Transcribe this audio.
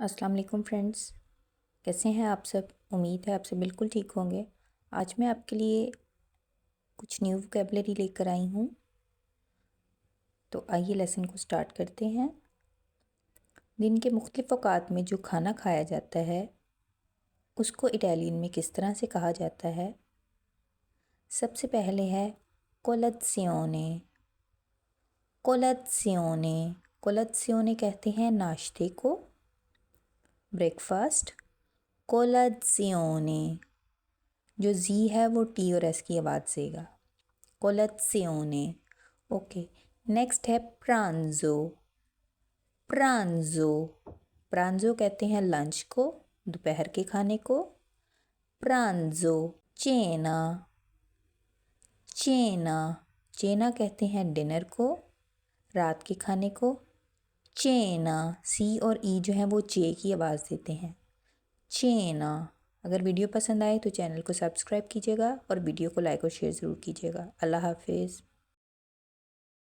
अस्सलाम वालेकुम फ्रेंड्स, कैसे हैं आप सब। उम्मीद है आप सब बिल्कुल ठीक होंगे। आज मैं आपके लिए कुछ न्यू वोकैबलरी लेकर आई हूँ, तो आइए लेसन को स्टार्ट करते हैं। दिन के मुख्तलिफ़ औक़ात में जो खाना खाया जाता है उसको इटालियन में किस तरह से कहा जाता है। सबसे पहले है कोलाज़ियोने। कोलाज़ियोने कोलाज़ियोने कहते हैं नाश्ते को, ब्रेकफास्ट। कोलाज़ियोने जो जी है वो टी और एस की आवाज़ सेगा, कोलाज़ियोने। ओके, नेक्स्ट है प्रांजो। प्रांजो प्रांजो कहते हैं लंच को, दोपहर के खाने को। प्रांजो। चेना। चेना चेना कहते हैं डिनर को, रात के खाने को। चेना, सी और ई जो है वो चे की आवाज़ देते हैं, चेना। अगर वीडियो पसंद आए तो चैनल को सब्सक्राइब कीजिएगा और वीडियो को लाइक और शेयर ज़रूर कीजिएगा। अल्लाह हाफिज़।